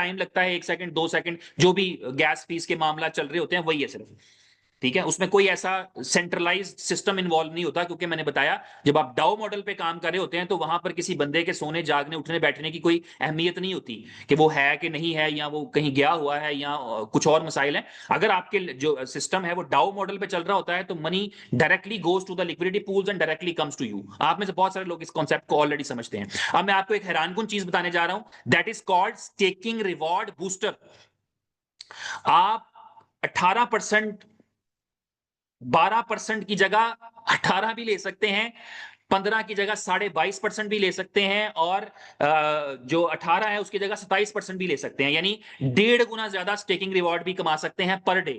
Time लगता है 1 second 2 second, जो भी गैस फीस के मामला चल रहे होते हैं वही है सिर्फ। ठीक है, उसमें कोई ऐसा सेंट्रलाइज्ड सिस्टम इन्वॉल्व नहीं होता, क्योंकि मैंने बताया जब आप डाउ मॉडल पे काम कर रहे होते हैं तो वहां पर किसी बंदे के सोने जागने उठने बैठने की कोई अहमियत नहीं होती कि वो है कि नहीं है, या वो कहीं गया हुआ है, या कुछ और मसाइल हैं। अगर आपके जो सिस्टम है वो डाउ मॉडल पे चल रहा होता है तो money directly goes to the liquidity pools and directly comes to you. आप में से बहुत सारे लोग इस कॉन्सेप्ट को ऑलरेडी समझते हैं। अब मैं आपको एक हैरानकुन चीज बताने जा रहा हूं, that is called staking reward booster. आप 18%, 12% की जगह 18 भी ले सकते हैं, 15 की जगह 22.5% भी ले सकते हैं, और जो 18 है उसकी जगह 27% भी ले सकते हैं, यानी 1.5 गुना ज्यादा स्टेकिंग रिवॉर्ड भी कमा सकते हैं पर डे।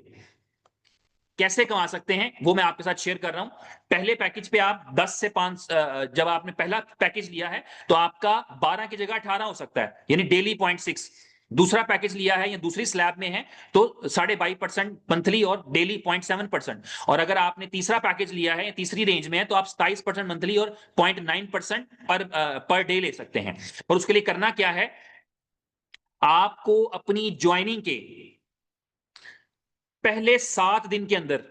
कैसे कमा सकते हैं वो मैं आपके साथ शेयर कर रहा हूं। पहले पैकेज पे आप 10 से 5, जब आपने पहला पैकेज लिया है तो आपका 12 की जगह 18 हो सकता है, यानी डेली 0.6। दूसरा पैकेज लिया है या दूसरी स्लैब में है तो 22.5% मंथली और डेली 0.7%। और अगर आपने तीसरा पैकेज लिया है या तीसरी रेंज में है तो आप 27% मंथली और 0.9% पर डे ले सकते हैं। और उसके लिए करना क्या है, आपको अपनी ज्वाइनिंग के पहले 7 दिन के अंदर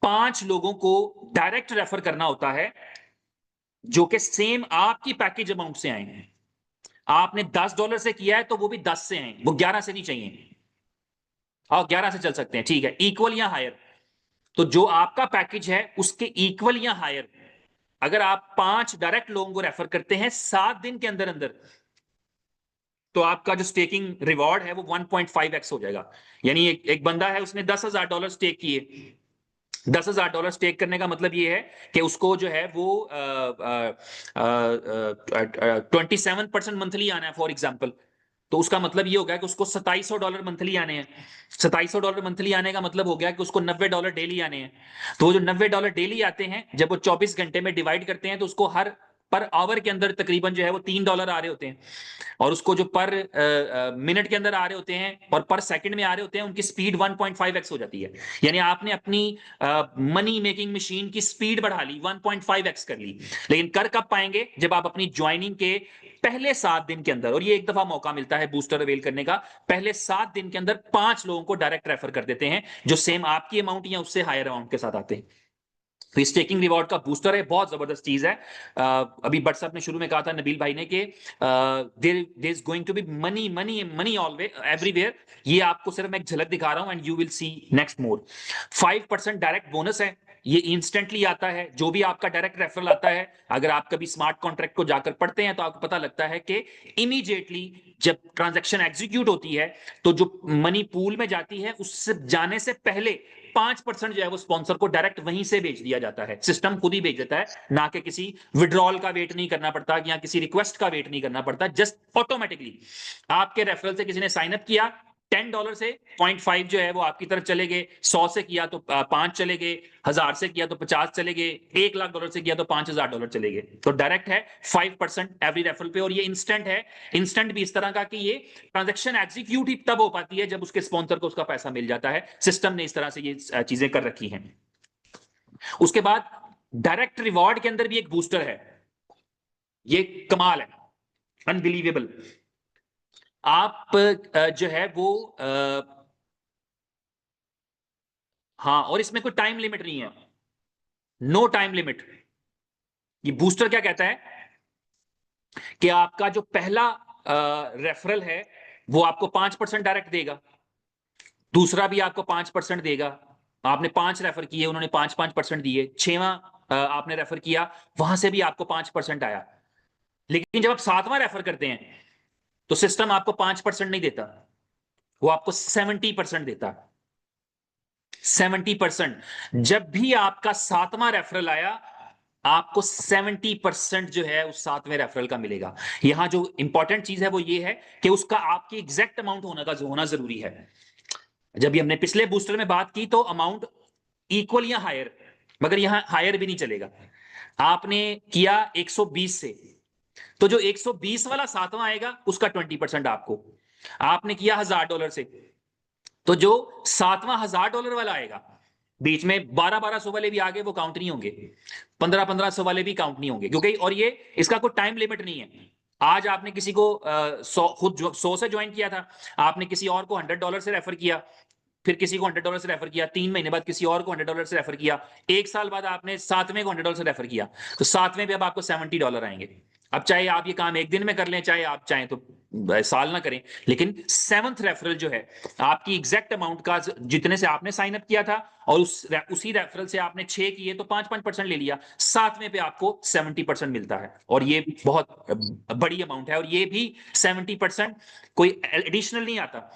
5 लोगों को डायरेक्ट रेफर करना होता है जो कि सेम आपकी पैकेज अमाउंट से आए हैं। आपने $10 से किया है तो वो भी 10 से आए, वो 11 से नहीं चाहिए। और 11 से चल सकते हैं, ठीक है, इक्वल या हायर। तो जो आपका पैकेज है उसके इक्वल या हायर अगर आप 5 डायरेक्ट लोगों को रेफर करते हैं 7 दिन के अंदर अंदर, तो आपका जो स्टेकिंग रिवॉर्ड है वो 1.5x हो जाएगा। यानी एक बंदा है, उसने $10,000 स्टेक किए। $10,000 स्टेक करने का मतलब ये है कि उसको जो है वो 27% मंथली आना है फॉर एग्जाम्पल। तो उसका मतलब ये हो गया कि उसको $2700 मंथली आने हैं। $2700 मंथली आने का मतलब हो गया कि उसको $90 डेली आने हैं। तो वो जो $90 डेली आते हैं, जब वो 24 घंटे में डिवाइड करते हैं तो उसको हर पर आवर के अंदर तकरीबन जो है वो $3 आ रहे होते हैं। और उसको जो पर मिनट के अंदर आ रहे होते हैं और पर सेकंड में आ रहे होते हैं, उनकी स्पीड 1.5x हो जाती है। यानी आपने अपनी मनी मेकिंग मशीन की स्पीड बढ़ा ली, 1.5x कर ली। लेकिन कर कब पाएंगे, जब आप अपनी ज्वाइनिंग के पहले 7 दिन के अंदर, और ये एक दफा मौका मिलता है बूस्टर अवेल करने का, पहले 7 दिन के अंदर 5 लोगों को डायरेक्ट रेफर कर देते हैं जो सेम आपकी अमाउंट या उससे हायर अमाउंट के साथ आते हैं। तो स्टेकिंग रिवॉर्ड का बूस्टर है, बहुत जबरदस्त चीज है। अभी बट साहब ने शुरू में कहा था, नबील भाई ने, कि there is going to be money money money always everywhere. ये आपको सिर्फ मैं एक झलक दिखा रहा हूं and you will see next more. 5% direct bonus है, ये इंस्टेंटली आता है। जो भी आपका डायरेक्ट रेफरल आता है, अगर आप कभी स्मार्ट कॉन्ट्रैक्ट को जाकर पढ़ते हैं तो आपको पता लगता है कि इमीडिएटली जब ट्रांजैक्शन एग्जीक्यूट होती है तो जो मनी पूल में जाती है उससे जाने से पहले 5% जो है वो स्पॉन्सर को डायरेक्ट वहीं से भेज दिया जाता है। सिस्टम खुद ही भेज देता है, ना कि किसी विड्रॉल का वेट नहीं करना पड़ता या किसी रिक्वेस्ट का वेट नहीं करना पड़ता। जस्ट ऑटोमेटिकली आपके रेफरल से किसी ने साइन अप किया, $10 से 0.5 जो है वो आपकी तरफ चले गए, 100 से किया तो 5 चले गए, 1000 से किया तो 50 चले गए, $1,00,000 से किया तो $5,000 चले गए। तो डायरेक्ट है 5% एवरी रेफरल पे, और ये इंस्टेंट है। इंस्टेंट भी इस तरह का कि ये ट्रांजैक्शन एग्जीक्यूट ही तब हो पाती है जब उसके स्पॉन्सर को उसका पैसा मिल जाता है। सिस्टम ने इस तरह से ये चीजें कर रखी हैं। उसके बाद डायरेक्ट रिवॉर्ड के अंदर भी एक बूस्टर है, ये कमाल है, अनबिलीवेबल। आप जो है वो हाँ, और इसमें कोई टाइम लिमिट नहीं है, नो टाइम लिमिट। ये बूस्टर क्या कहता है कि आपका जो पहला रेफरल है वो आपको 5% डायरेक्ट देगा, दूसरा भी आपको 5% देगा। आपने 5 रेफर किए, उन्होंने 5-5% दिए, 6वां आपने रेफर किया, वहां से भी आपको 5% आया। लेकिन जब आप 7वां रेफर करते हैं तो सिस्टम आपको 5% नहीं देता, वो आपको 70% देता। 70%। जब भी आपका 7वां रेफरल आया, आपको 70% जो है उस 7वें रेफरल का मिलेगा। यहां जो इंपॉर्टेंट चीज है वो ये है कि उसका आपकी एग्जैक्ट अमाउंट होना जरूरी है। जब भी हमने पिछले बूस्टर में बात की तो अमाउंट इक्वल या हायर, मगर यहां हायर भी नहीं चलेगा। आपने किया 120 से, तो जो 120 वाला 7वां आएगा उसका 20% आपको। आपने किया $1,000 से, तो जो 7वां $1,000 वाला आएगा, बीच में 1200 वाले भी आगे, वो काउंट नहीं होंगे। 1500 वाले भी काउंट नहीं होंगे, क्योंकि और ये इसका कोई टाइम लिमिट नहीं है। आज आपने किसी को 100 से ज्वाइन किया था, आपने किसी और को $100 से रेफर किया, फिर किसी को $100 से रेफर किया, 3 महीने बाद किसी और को $100 से रेफर किया, 1 साल बाद आपने 7वें को $100 से रेफर किया, तो 7वें पे अब आपको $70 आएंगे। अब चाहे आप ये काम एक दिन में कर लें, चाहे आप चाहें तो साल ना करें, लेकिन 7th रेफरल जो है आपकी एग्जैक्ट अमाउंट का, जितने से आपने साइन अप किया था और उसी रेफरल से आपने 6 किए तो 5-5% ले लिया, 7वें पे आपको 70% मिलता है। और ये बहुत बड़ी अमाउंट है, और ये भी 70% कोई एडिशनल नहीं आता।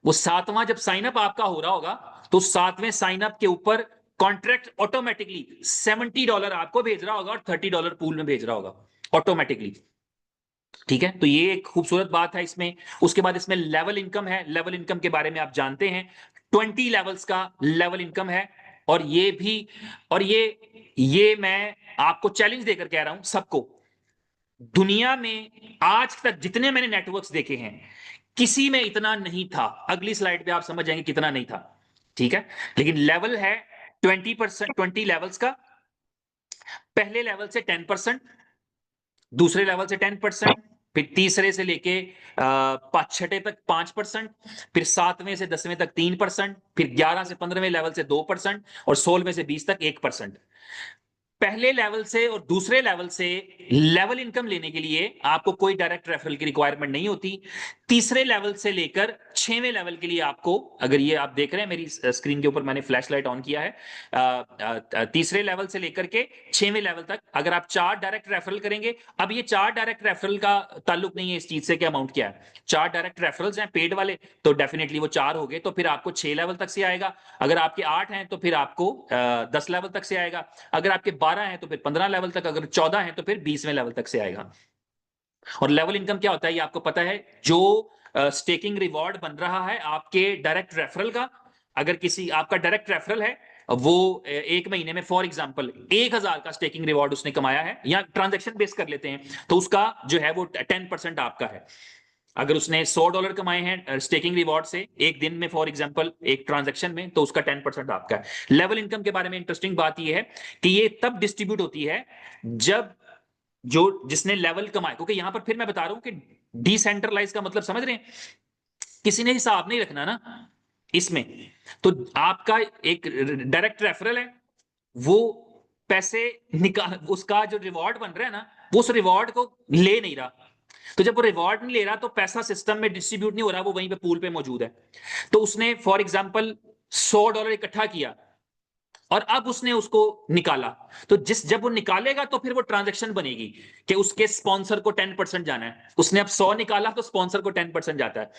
वो 7वां जब साइन अप आपका हो रहा होगा, तो 7वें साइन अप के ऊपर कॉन्ट्रैक्ट ऑटोमेटिकली $70 आपको भेज रहा होगा और $30 पूल में भेज रहा होगा ऑटोमेटिकली। ठीक है, तो ये एक खूबसूरत बात है इसमें। उसके बाद इसमें लेवल इनकम है। लेवल इनकम के बारे में आप जानते हैं, 20 लेवल्स का लेवल इनकम है। और ये भी, और ये मैं आपको चैलेंज देकर कह रहा हूं सबको, दुनिया में आज तक जितने मैंने नेटवर्क्स देखे हैं, किसी में इतना नहीं था। अगली स्लाइड पे आप समझ जाएंगे कितना नहीं था। ठीक है, लेकिन लेवल है 20%, 20 लेवल्स का। पहले लेवल से 10%, दूसरे लेवल से 10%, फिर तीसरे से लेके छठे तक 5%, फिर 7वें से 10वें तक 3%, फिर 11 से 15वें लेवल से 2%, और 16वें से 20 तक 1%। पहले लेवल से और दूसरे लेवल से लेवल इनकम लेने के लिए आपको कोई डायरेक्ट रेफरल की रिक्वायरमेंट नहीं होती। तीसरे लेवल से लेकर 6वें लेवल के लिए आपको, अगर ये आप देख रहे हैं मेरी स्क्रीन के ऊपर मैंने फ्लैश लाइट ऑन किया है, तीसरे लेवल से लेकर के 6वें लेवल तक अगर आप 4 डायरेक्ट रेफरल करेंगे। अब ये 4 डायरेक्ट रेफरल का ताल्लुक नहीं है इस चीज से कि अमाउंट क्या है। 4 डायरेक्ट रेफरल्स हैं पेड वाले, तो डेफिनेटली वो 4 हो गए, तो फिर आपको 6 लेवल तक से आएगा। अगर आपके 8 हैं तो फिर आपको 10 लेवल तक से आएगा। अगर आपके 12 है तो फिर 15 लेवल तक, अगर 14 है तो फिर 20वें लेवल तक से आएगा। और लेवल इनकम क्या होता है ये आपको पता है, जो स्टेकिंग रिवॉर्ड बन रहा है आपके डायरेक्ट रेफरल का। अगर किसी आपका डायरेक्ट रेफरल है, वो एक महीने में फॉर एग्जांपल 1000 का स्टेकिंग रिवॉर्ड उसने कमाया है, या ट्रांजैक्शन बेस कर लेते हैं, तो उसका जो है वो 10% आपका है। अगर उसने $100 कमाए हैं स्टेकिंग रिवॉर्ड से एक दिन में, फॉर एग्जांपल एक ट्रांजैक्शन में, तो उसका 10% आपका है। लेवल इनकम के बारे में इंटरेस्टिंग बात यह है कि ये तब डिस्ट्रीब्यूट होती है जब जो जिसने लेवल कमाए, क्योंकि यहां पर फिर मैं बता रहा हूं कि डिसेंट्रलाइज का मतलब समझ रहे हैं, किसी ने हिसाब नहीं रखना ना इसमें। तो आपका एक डायरेक्ट रेफरल है, वो पैसे निकाल, उसका जो रिवॉर्ड बन रहा है ना, वो उस रिवॉर्ड को ले नहीं रहा। तो जब वो रिवॉर्ड नहीं ले रहा तो पैसा सिस्टम में डिस्ट्रीब्यूट नहीं हो रहा, वो वहीं पे पूल पे मौजूद है। तो उसने फॉर एग्जांपल $100 इकट्ठा किया और अब उसने उसको निकाला, तो जब वो निकालेगा तो फिर वो ट्रांजैक्शन बनेगी कि उसके स्पॉन्सर को 10% जाना है। उसने अब 100 निकाला तो स्पॉन्सर को 10% जाता है।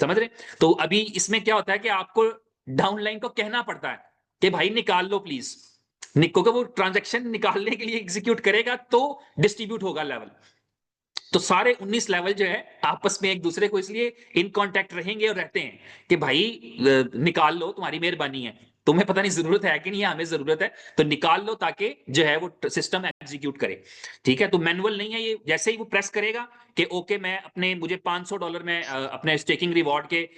समझ रहे? तो अभी इसमें क्या होता है कि आपको डाउनलाइन को कहना पड़ता है कि भाई निकाल लो प्लीज, क्योंकि वो ट्रांजैक्शन निकालने के लिए एग्जीक्यूट करेगा तो डिस्ट्रीब्यूट होगा लेवल। तो सारे 19 लेवल जो है आपस में एक दूसरे को इसलिए इन कांटेक्ट रहेंगे और रहते हैं कि भाई निकाल लो, तुम्हारी मेहरबानी है, तुम्हें पता नहीं जरूरत है कि नहीं, हमें जरूरत है, तो निकाल लो ताकि जो है वो सिस्टम एग्जीक्यूट करे। ठीक है, तो मैनुअल नहीं है ये। जैसे ही वो प्रेस करेगा कि ओके मैं अपने, मुझे $500 में अपने स्टेकिंग रिवॉर्ड के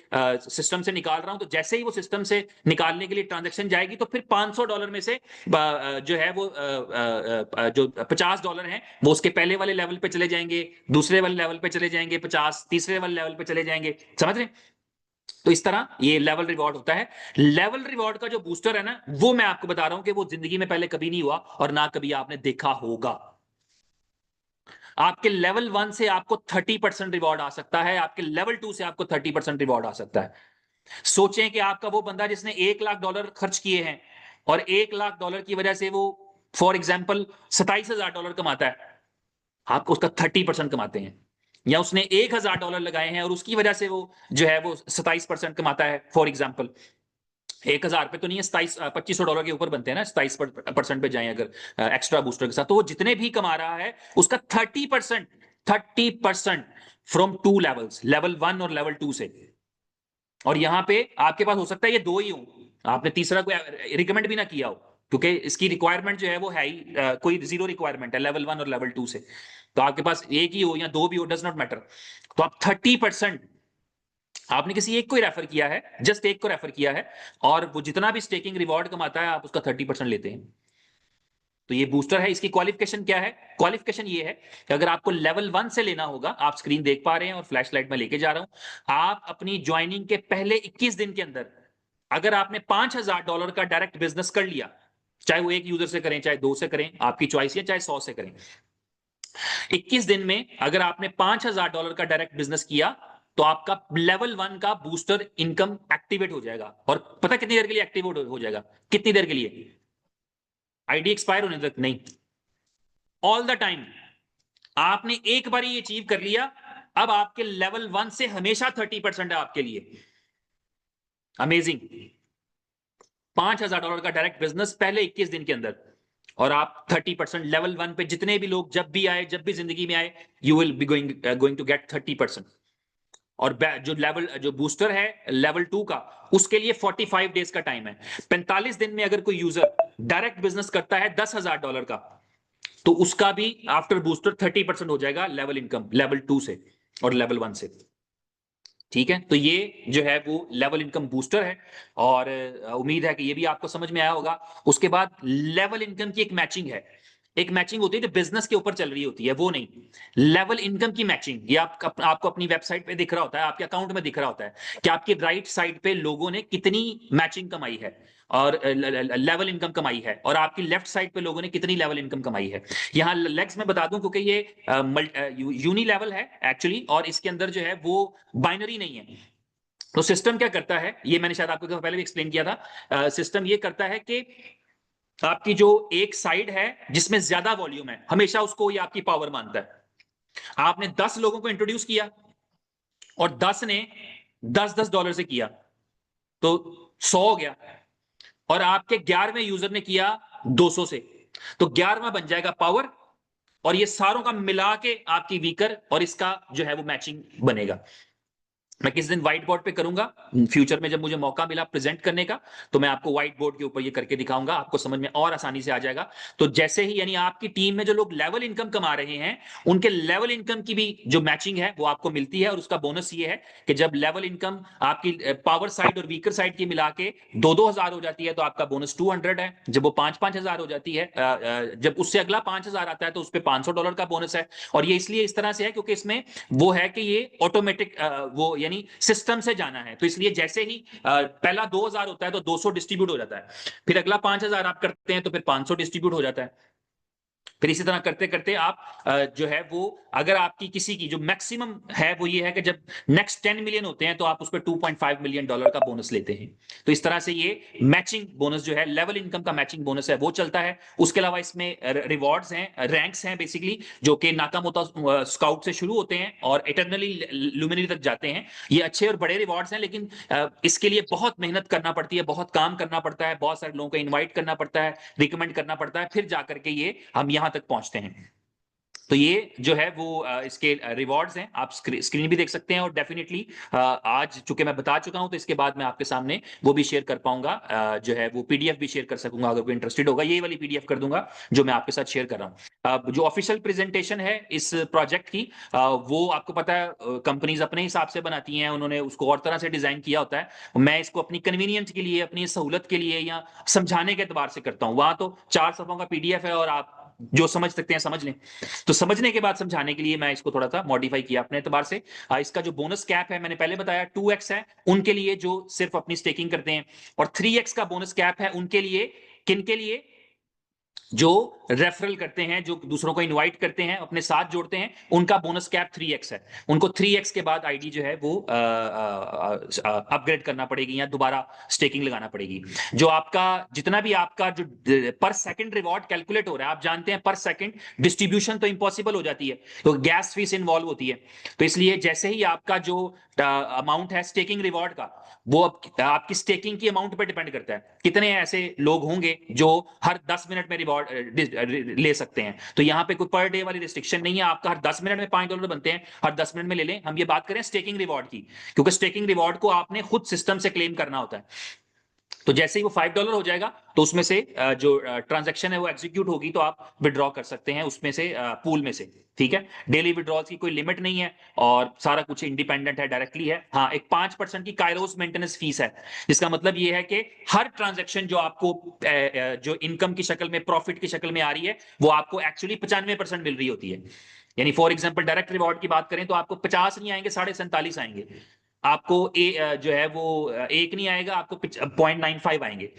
सिस्टम से निकाल रहा हूं, तो जैसे ही वो सिस्टम से निकालने के लिए ट्रांजेक्शन जाएगी तो फिर $500 में से जो है वो जो $50 है वो उसके पहले वाले लेवल पे चले जाएंगे, दूसरे वाले लेवल पे चले जाएंगे 50, तीसरे वाले लेवल पे चले जाएंगे। समझ रहे? तो इस तरह ये लेवल रिवॉर्ड होता है। लेवल रिवॉर्ड का जो बूस्टर है ना, वो मैं आपको बता रहा हूं कि वो जिंदगी में पहले कभी नहीं हुआ और ना कभी आपने देखा होगा। आपके लेवल 1 से आपको 30% रिवॉर्ड आ सकता है, आपके लेवल 2 से आपको 30% रिवॉर्ड आ सकता है। सोचें कि आपका वो बंदा जिसने $1 लाख खर्च किए हैं और $1 लाख की वजह से वो फॉर एग्जाम्पल $27,000 कमाता है, आप उसका 30% कमाते हैं। या उसने $1,000 लगाए हैं और उसकी वजह से वो जो है वो 27% कमाता है, फॉर एग्जाम्पल 1,000 पे तो नहीं है, 2500 डॉलर के ऊपर बनते हैं ना, 27% पे जाए अगर एक्स्ट्रा बूस्टर के साथ, तो वो जितने भी कमा रहा है उसका 30% फ्रॉम 2 लेवल्स, लेवल 1 और लेवल 2 से। और यहां पे आपके पास हो सकता है ये 2 ही हो, आपने तीसरा कोई रिकमेंड भी ना किया हो, क्योंकि इसकी रिक्वायरमेंट जो है वो है ही कोई 0 रिक्वायरमेंट है लेवल 1 और लेवल 2 से। तो आपके पास एक ही हो या 2 भी हो, डज नॉट मैटर। तो आप 30%, आपने किसी एक को ही रेफर किया है, जस्ट एक को रेफर किया है, और वो जितना भी स्टेकिंग रिवॉर्ड कमाता है आप उसका 30% लेते हैं। तो ये बूस्टर है। इसकी क्वालिफिकेशन क्या है? क्वालिफिकेशन ये है कि अगर आपको लेवल 1 से लेना होगा, आप स्क्रीन देख पा रहे हैं और फ्लैश लाइट में लेके जा रहा हूं, आप अपनी ज्वाइनिंग के पहले 21 दिन के अंदर अगर आपने $5000 का डायरेक्ट बिजनेस कर लिया, चाहे वो एक यूजर से करें, चाहे 2 से करें, आपकी चॉइस है, चाहे 100 से करें, 21 दिन में अगर आपने $5000 का डायरेक्ट बिजनेस किया, तो आपका लेवल 1 का बूस्टर इनकम एक्टिवेट हो जाएगा। और पता कितनी देर के लिए एक्टिवेट हो जाएगा? कितनी देर के लिए? आईडी एक्सपायर होने तक नहीं, ऑल द टाइम। आपने एक बार ये अचीव कर लिया, अब आपके लेवल 1 से हमेशा 30% है आपके लिए। अमेजिंग। $5000 का डायरेक्ट बिजनेस पहले 21 दिन के अंदर, और आप 30% लेवल 1 पे जितने भी लोग जब भी आए, जब भी जिंदगी में आए, you will be going to get 30%। और जो बूस्टर है लेवल 2 का, उसके लिए 45 डेज का टाइम है। 45 दिन में अगर कोई यूजर डायरेक्ट बिजनेस करता है $10,000 का, तो उसका भी आफ्टर बूस्टर 30% हो जाएगा लेवल इनकम, लेवल 2 से और लेवल 1 से। ठीक है, तो ये जो है वो लेवल इनकम बूस्टर है, और उम्मीद है कि ये भी आपको समझ में आया होगा। उसके बाद लेवल इनकम की एक मैचिंग है। एक मैचिंग होती है जो बिजनेस के ऊपर चल रही होती है, वो नहीं, लेवल इनकम की मैचिंग। ये आपको अपनी वेबसाइट पे दिख रहा होता है, आपके अकाउंट में दिख रहा होता है कि आपकी राइट साइड पे लोगों ने कितनी मैचिंग कमाई है और लेवल इनकम कमाई है, और आपकी लेफ्ट साइड पे लोगों ने कितनी लेवल इनकम कमाई है। यहां लेग्स में बता दूं, क्योंकि ये यूनी लेवल है एक्चुअली, और इसके अंदर जो है वो बाइनरी नहीं है। तो सिस्टम क्या करता है, ये मैंने शायद आपको पहले भी एक्सप्लेन किया था। सिस्टम ये करता है कि आपकी जो एक साइड है जिसमें ज्यादा वॉल्यूम है, हमेशा उसको ये आपकी पावर मानता है। आपने 10 लोगों को इंट्रोड्यूस किया और 10 ने $10 से किया, तो 100 हो गया। और आपके 11वें यूजर ने किया 200 से, तो 11वां बन जाएगा पावर, और ये सारों का मिला के आपकी वीकर, और इसका जो है वो मैचिंग बनेगा। मैं किस दिन व्हाइट बोर्ड पे करूंगा, फ्यूचर में जब मुझे मौका मिला प्रेजेंट करने का, तो मैं आपको व्हाइट बोर्ड के ऊपर ये करके दिखाऊंगा, आपको समझ में और आसानी से आ जाएगा। तो जैसे ही, यानी आपकी टीम में जो लोग लेवल इनकम कमा रहे हैं, उनके लेवल इनकम की भी जो मैचिंग है वो आपको मिलती है। और उसका बोनस ये है कि जब लेवल इनकम आपकी पावर साइड और वीकर साइड की मिला के 2-2 हजार हो जाती है, तो आपका बोनस 200 है। जब वो 5-5 हजार हो जाती है, जब उससे अगला 5 हजार आता है, तो उस पर $500 का बोनस है। और ये इसलिए इस तरह से है क्योंकि इसमें वो है कि ये ऑटोमेटिक, वो यानी सिस्टम से जाना है। तो इसलिए जैसे ही पहला 2000 होता है तो 200 डिस्ट्रीब्यूट हो जाता है, फिर अगला 5000 आप करते हैं तो फिर 500 डिस्ट्रीब्यूट हो जाता है। फिर इसी तरह करते करते आप जो है वो, अगर आपकी किसी की जो मैक्सिमम है वो ये है कि जब नेक्स्ट 10 मिलियन होते हैं, तो आप उस पर $2.5 मिलियन का बोनस लेते हैं। तो इस तरह से ये मैचिंग बोनस जो है, लेवल इनकम का मैचिंग बोनस है, वो चलता है। उसके अलावा इसमें रिवॉर्ड्स हैं, रैंक्स हैं बेसिकली, जो कि नाकामोता स्काउट से शुरू होते हैं और इटरनली लुमिनरी तक जाते हैं। ये अच्छे और बड़े रिवॉर्ड्स हैं, लेकिन इसके लिए बहुत मेहनत करना पड़ती है, बहुत काम करना पड़ता है, बहुत सारे लोगों को इन्वाइट करना पड़ता है, रिकमेंड करना पड़ता है, फिर जाकर के ये हम यहां तक पहुंचते हैं। तो ये जो है वो इसके रिवॉर्ड्स हैं, आप स्क्रीन भी देख सकते हैं। और डेफिनेटली आज चूंकि मैं बता चुका हूं, तो इसके बाद मैं आपके सामने वो भी शेयर कर पाऊंगा, जो है वो पीडीएफ भी शेयर कर सकूंगा। अगर कोई इंटरेस्टेड होगा, ये वाली पीडीएफ कर दूंगा जो मैं आपके साथ शेयर कर रहा हूं। जो ऑफिशियल प्रेजेंटेशन है इस प्रोजेक्ट की, वो आपको पता है कंपनीज अपने हिसाब से बनाती हैं, उन्होंने उसको और तरह से डिजाइन किया होता है। मैं इसको अपनी कन्वीनियंस के लिए, अपनी सहूलत के लिए, या समझाने के एतबार से करता हूं। वहां तो 4 सफों का पीडीएफ है और आप जो समझ सकते हैं समझ लें। तो समझने के बाद समझाने के लिए मैं इसको थोड़ा सा मॉडिफाई किया अपने एतबार से। इसका जो बोनस कैप है, मैंने पहले बताया 2x है उनके लिए जो सिर्फ अपनी स्टेकिंग करते हैं, और 3x का बोनस कैप है उनके लिए, किन के लिए? जो रेफरल करते हैं, जो दूसरों को इनवाइट करते हैं, अपने साथ जोड़ते हैं, उनका बोनस कैप 3x है। उनको 3x के बाद आईडी जो है वो अपग्रेड करना पड़ेगी या दोबारा स्टेकिंग लगाना पड़ेगी। जो आपका जितना भी आपका जो पर सेकंड रिवॉर्ड कैलकुलेट हो रहा है, आप जानते हैं पर सेकंड डिस्ट्रीब्यूशन तो इंपॉसिबल हो जाती है, तो गैस फीस इन्वॉल्व होती है। तो इसलिए जैसे ही आपका जो अमाउंट है स्टेकिंग रिवॉर्ड का, वो आपकी स्टेकिंग की अमाउंट पर डिपेंड करता है। कितने ऐसे लोग होंगे जो हर 10 मिनट में रिवॉर्ड ले सकते हैं। तो यहां पे कोई पर डे वाली रिस्ट्रिक्शन नहीं है, आपका हर 10 मिनट में $5 बनते हैं, हर 10 मिनट में ले लें। हम ये बात करें स्टेकिंग रिवॉर्ड की, क्योंकि स्टेकिंग रिवॉर्ड को आपने खुद सिस्टम से क्लेम करना होता है। तो जैसे ही वो $5 हो जाएगा तो उसमें से जो ट्रांजैक्शन है वो एग्जीक्यूट होगी, तो आप विड्रॉ कर सकते हैं उसमें से, पूल में से। ठीक है, डेली विड्रॉल्स की कोई लिमिट नहीं है और सारा कुछ इंडिपेंडेंट है, डायरेक्टली है। हाँ, एक 5% की काइरोस मेंटेनेंस फीस है, जिसका मतलब ये है कि हर ट्रांजैक्शन जो आपको जो इनकम की शक्ल में, प्रॉफिट की शक्ल में आ रही है, वो आपको एक्चुअली 95% मिल रही होती है। यानी फॉर एग्जाम्पल डायरेक्ट रिवॉर्ड की बात करें तो आपको 50 नहीं आएंगे, 47.5 आएंगे। आपको जो है वो एक नहीं आएगा, आपको 0.95 आएंगे।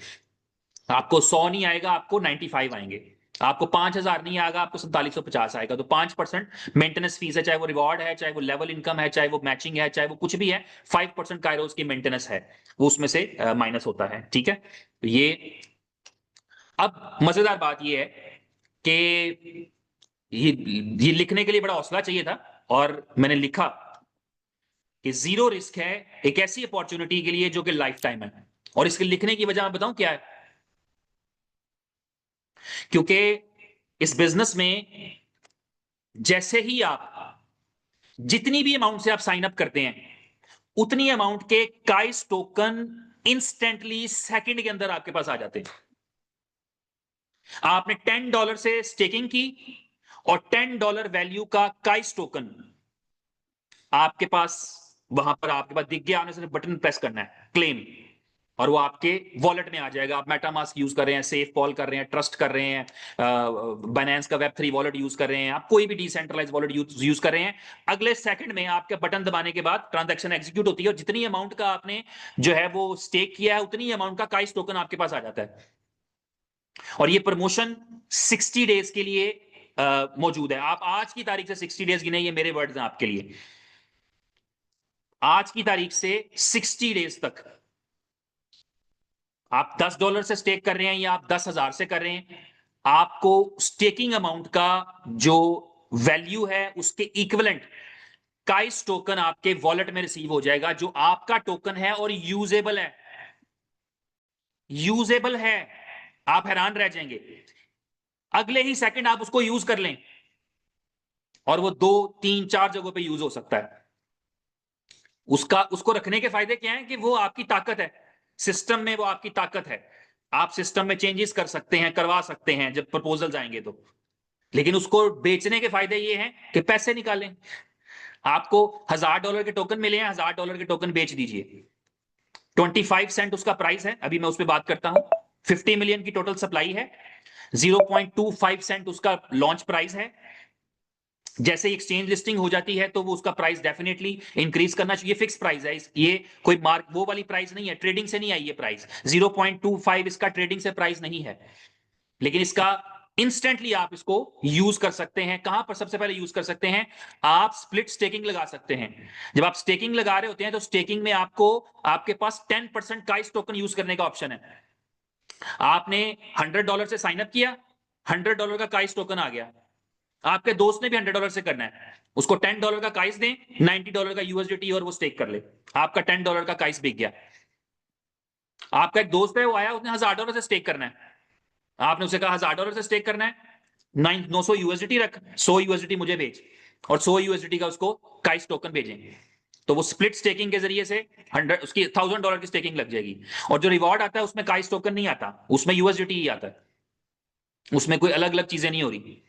आपको 100 नहीं आएगा, आपको 95 आएंगे। आपको 5,000 नहीं आएगा, आपको 4750 आएगा। तो 5% मेंटेनेंस फीस है, चाहे वो रिवॉर्ड है, चाहे वो लेवल इनकम है, चाहे वो मैचिंग है, चाहे वो कुछ भी है। 5% कायरोस की मेंटेनेंस है, वो उसमें से माइनस होता है। ठीक है, तो ये, अब मजेदार बात ये है कि ये लिखने के लिए बड़ा हौसला चाहिए था, और मैंने लिखा कि जीरो रिस्क है एक ऐसी अपॉर्चुनिटी के लिए जो कि लाइफ टाइम है। और इसके लिखने की वजह मैं बताऊं क्या है? क्योंकि इस बिजनेस में जैसे ही आप, जितनी भी अमाउंट से आप साइन अप करते हैं, उतनी अमाउंट के काइस टोकन इंस्टेंटली सेकंड के अंदर आपके पास आ जाते हैं। आपने $10 से स्टेकिंग की और $10 वैल्यू का काइस टोकन आपके पास, वहां पर आपके पास दिख गया, आपने सिर्फ बटन प्रेस करना है, क्लेम, और वो आपके वॉलेट में आ जाएगा। आप मेटामास्क यूज कर रहे हैं, सेफ पॉल कर रहे हैं, ट्रस्ट कर रहे हैं, बाइनेंस का वेब3 वॉलेट यूज कर रहे हैं, आप कोई भी डिसेंट्रलाइज वॉलेट यूज कर रहे हैं, अगले सेकंड में आपके बटन दबाने के बाद ट्रांजैक्शन एग्जीक्यूट होती है, और जितनी अमाउंट का आपने जो है वो स्टेक किया है, उतनी अमाउंट का काइस टोकन आपके पास आ जाता है। और ये प्रमोशन 60 डेज के लिए मौजूद है। आप आज की तारीख से 60 डेज गिने, ये मेरे वर्ड्स हैं आपके लिए। आज की तारीख से 60 डेज तक आप $10 से स्टेक कर रहे हैं या आप 10,000 से कर रहे हैं, आपको स्टेकिंग अमाउंट का जो वैल्यू है उसके इक्विवेलेंट काइस टोकन आपके वॉलेट में रिसीव हो जाएगा, जो आपका टोकन है और यूजेबल है। यूजेबल है, आप हैरान रह जाएंगे। अगले ही सेकंड आप उसको यूज कर लें और वो 2, 3, 4 जगहों पे यूज हो सकता है। उसको रखने के फायदे क्या हैं कि वो आपकी ताकत है, सिस्टम में वो आपकी ताकत है। आप सिस्टम में चेंजेस कर सकते हैं, करवा सकते हैं जब प्रपोजल आएंगे तो। लेकिन उसको बेचने के फायदे ये हैं कि पैसे निकालें। आपको $1,000 के टोकन मिले हैं, $1,000 के टोकन बेच दीजिए। 25 सेंट उसका प्राइस है, अभी मैं उस पर बात करता हूं। 50 मिलियन की टोटल सप्लाई है, 0.25 सेंट उसका लॉन्च प्राइस है। जैसे एक्सचेंज लिस्टिंग हो जाती है तो वो उसका प्राइस डेफिनेटली इंक्रीज करना चाहिए। फिक्स प्राइस है, ये कोई मार्क वो वाली प्राइस नहीं है, ट्रेडिंग से नहीं आई ये प्राइस। 0.25 इसका ट्रेडिंग से प्राइस नहीं है, लेकिन इसका इंस्टेंटली आप इसको यूज कर सकते हैं। कहां पर सबसे पहले यूज कर सकते हैं? आप स्प्लिट स्टेकिंग लगा सकते हैं। जब आप स्टेकिंग लगा रहे होते हैं तो स्टेकिंग में आपको, आपके पास 10% काइस टोकन यूज करने का ऑप्शन है। आपने $100 से साइन अप किया, $100 का काइस टोकन आ गया। आपके दोस्त ने भी $100 से करना है, उसको $10 का काइस दें, $90 का यूएसडीटी, और वो स्टेक कर ले। आपका $10 का काइस बिक गया। आपका एक दोस्त है, वो आया, उसने $1,000 से स्टेक करना है। आपने उसे कहा $1,000 से स्टेक करना है, 900 यूएसडीटी रख, 100 यूएसडीटी मुझे भेज, और 100 यूएसडीटी का उसको काइस टोकन भेजेंगे। तो वो स्प्लिट स्टेकिंग के जरिए से 100 उसकी $1,000 की स्टेकिंग लग जाएगी। और जो रिवॉर्ड आता है उसमें काइस टोकन नहीं आता, उसमें यूएसडीटी ही आता है, उसमें कोई अलग अलग चीजें नहीं हो रही।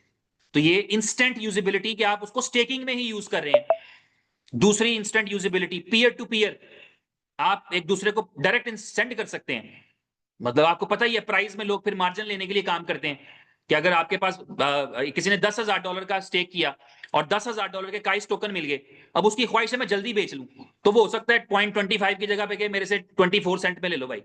तो ये इंस्टेंट यूजिबिलिटी कि आप उसको स्टेकिंग में ही यूज कर रहे हैं। दूसरी instant usability, peer to peer, आप एक दूसरे को डायरेक्ट सेंड कर सकते हैं। मतलब आपको पता ही है, प्राइस में लोग फिर मार्जिन लेने के लिए काम करते हैं कि अगर आपके पास किसी ने $10,000 का स्टेक किया और $10,000 के काइस टोकन मिल गए, अब उसकी ख्वाहिश है मैं जल्दी बेच लूं, तो वो हो सकता है 0.25 की जगह पे कि मेरे से 24 सेंट में ले लो भाई,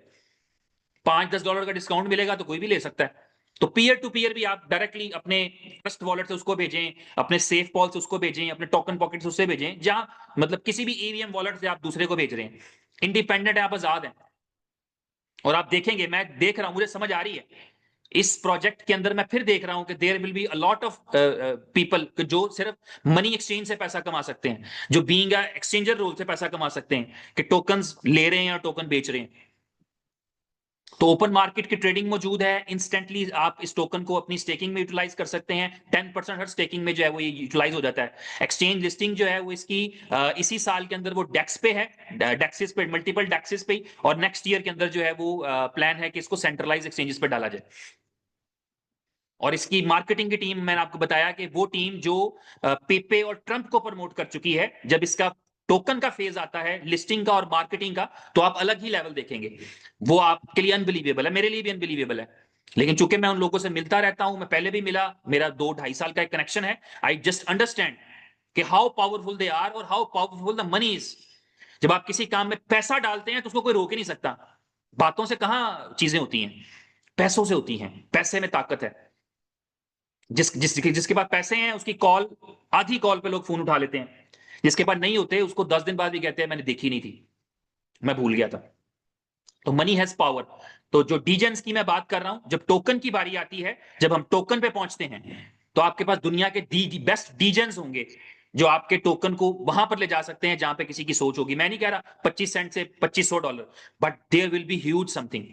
$5-10 का डिस्काउंट मिलेगा तो कोई भी ले सकता है। तो पीयर टू पीयर भी आप डायरेक्टली अपने ट्रस्ट वॉलेट से उसको भेजें, अपने सेफ पॉल से उसको भेजें, अपने टोकन पॉकेट से उससे भेजें, जहां मतलब किसी भी ईवीएम वॉलेट से आप दूसरे को भेज रहे हैं। इंडिपेंडेंट है, आप आजाद हैं। और आप देखेंगे, मैं देख रहा हूं, मुझे समझ आ रही है इस प्रोजेक्ट के अंदर, मैं फिर देख रहा हूं कि there will be a lot of people जो सिर्फ मनी एक्सचेंज से पैसा कमा सकते हैं, जो बीइंग अ एक्सचेंजर रोल से पैसा कमा सकते हैं, कि टोकन्स ले रहे हैं और टोकन बेच रहे हैं। तो ओपन मार्केट की ट्रेडिंग मौजूद है, इंस्टेंटली आप इस टोकन को अपनी स्टेकिंग में यूटिलाइज कर सकते हैं। 10% हर स्टेकिंग में जो है वो ये यूटिलाइज हो जाता है। एक्सचेंज लिस्टिंग जो है वो इसकी इसी साल के अंदर वो डेक्स पे है, डेक्सिस पे, मल्टीपल डेक्सिस पे, और नेक्स्ट ईयर के अंदर जो है वो प्लान है कि इसको सेंट्रलाइज एक्सचेंजेस पे डाला जाए। और इसकी मार्केटिंग की टीम, मैंने आपको बताया कि वो टीम जो पेपे और ट्रंप को प्रमोट कर चुकी है, जब इसका टोकन का फेज आता है लिस्टिंग का और मार्केटिंग का, तो आप अलग ही लेवल देखेंगे। वो आपके लिए अनबिलीवेबल है, मेरे लिए भी अनबिलीवेबल है। लेकिन चूंकि मैं उन लोगों से मिलता रहता हूं, मैं पहले भी मिला, मेरा 2-2.5 साल का एक कनेक्शन है, आई जस्ट अंडरस्टैंड कि हाउ पावरफुल दे आर और how powerful the money is. जब आप किसी काम में पैसा डालते हैं तो उसको कोई रोक ही नहीं सकता। बातों से कहां चीजें होती हैं, पैसों से होती हैं, पैसे में ताकत है। जिसके पास पैसे हैं उसकी कॉल, आधी कॉल पे लोग फोन उठा लेते हैं। जिसके पास नहीं होते उसको 10 दिन बाद भी कहते हैं मैंने देखी नहीं थी, मैं भूल गया था। तो मनी हैज पावर। तो जो डीजेंस की मैं बात कर रहा हूं, जब टोकन की बारी आती है, जब हम टोकन पे पहुंचते हैं, तो आपके पास दुनिया के बेस्ट डीजेंस होंगे जो आपके टोकन को वहां पर ले जा सकते हैं जहां पे किसी की सोच होगी। मैं नहीं कह रहा 25 सेंट से $2500, but there will be huge something.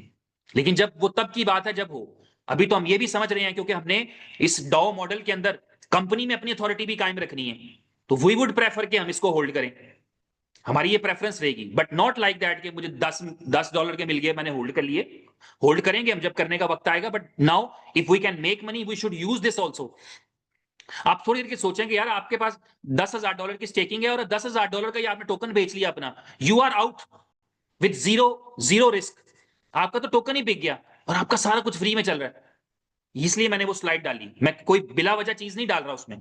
लेकिन जब वो तब की बात है जब हो, अभी तो हम ये भी समझ रहे हैं क्योंकि हमने इस डाओ मॉडल के अंदर कंपनी में अपनी अथॉरिटी भी कायम रखनी है, तो वी वुड प्रेफर कि हम इसको होल्ड करें। हमारी ये प्रेफरेंस रहेगी, बट नॉट लाइक दैट कि मुझे $10 के मिल गए मैंने होल्ड कर लिए। होल्ड करेंगे हम जब करने का वक्त आएगा, but now if we can make money we should use this also. आप थोड़ी देर के सोचेंगे यार आपके पास $10,000 की स्टेकिंग है और $10,000 का ही आपने टोकन बेच लिया अपना, you are out with zero zero risk. आपका तो टोकन ही बिक गया और आपका सारा कुछ फ्री में चल रहा है। इसलिए मैंने वो स्लाइड डाली, मैं कोई बिला वजह चीज नहीं डाल रहा उसमें,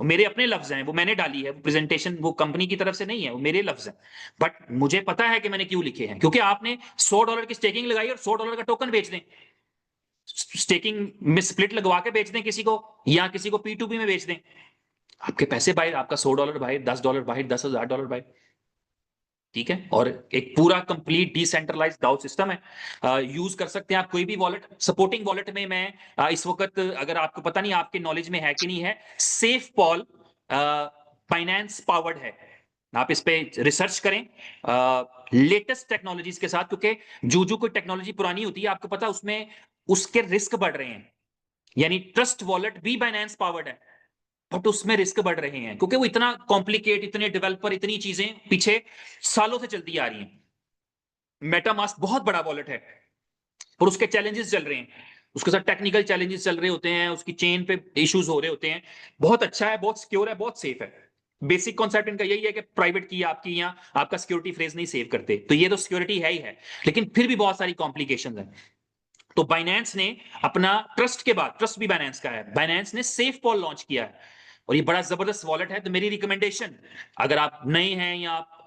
वो मेरे अपने लफ्ज हैं, वो मैंने डाली है, वो प्रेजेंटेशन वो कंपनी की तरफ से नहीं है, वो मेरे लफ्ज हैं। बट मुझे पता है कि मैंने क्यों लिखे हैं, क्योंकि आपने $100 की स्टेकिंग लगाई और $100 का टोकन बेच दें, स्टेकिंग में स्प्लिट लगवा के बेच दें किसी को, या किसी को P2P में बेच दें, आपके पैसे बाहर, आपका $100 बाहर, $10 बाहर, $10,000 बाहर। ठीक है, और एक पूरा कंप्लीट डिसेंट्रलाइज्ड डाउ सिस्टम है, यूज कर सकते हैं आप कोई भी वॉलेट। सपोर्टिंग वॉलेट में मैं इस वक्त, अगर आपको पता नहीं आपके नॉलेज में है कि नहीं है, सेफ पॉल फाइनेंस पावर्ड है, आप इस पे रिसर्च करें लेटेस्ट टेक्नोलॉजीज के साथ, क्योंकि जो कोई टेक्नोलॉजी पुरानी होती है आपको पता उसमें उसके रिस्क बढ़ रहे हैं। यानी ट्रस्ट वॉलेट भी बाइनेंस पावर्ड है, बट उसमें रिस्क बढ़ रहे हैं क्योंकि वो इतना कॉम्प्लिकेट, इतने डेवलपर, इतनी चीजें पीछे सालों से चलती आ रही हैं। मेटामास्क बहुत बड़ा वॉलेट है और उसके चैलेंजेस चल रहे हैं, उसके साथ टेक्निकल चैलेंजेस चल रहे होते हैं, उसकी चेन पे इश्यूज हो रहे होते हैं। बहुत अच्छा है, बहुत सिक्योर है, बहुत सेफ है। बेसिक कॉन्सेप्ट इनका यही है कि प्राइवेट की आपकी या आपका सिक्योरिटी फ्रेज नहीं सेव करते, तो ये तो सिक्योरिटी है ही है, लेकिन फिर भी बहुत सारी कॉम्प्लिकेशन है। तो बाइनेंस ने अपना ट्रस्ट के बाद, ट्रस्ट भी बाइनेंस का है, बाइनेंस ने सेफ पॉल लॉन्च किया है और ये बड़ा जबरदस्त वॉलेट है। तो मेरी रिकमेंडेशन, अगर आप नए हैं या आप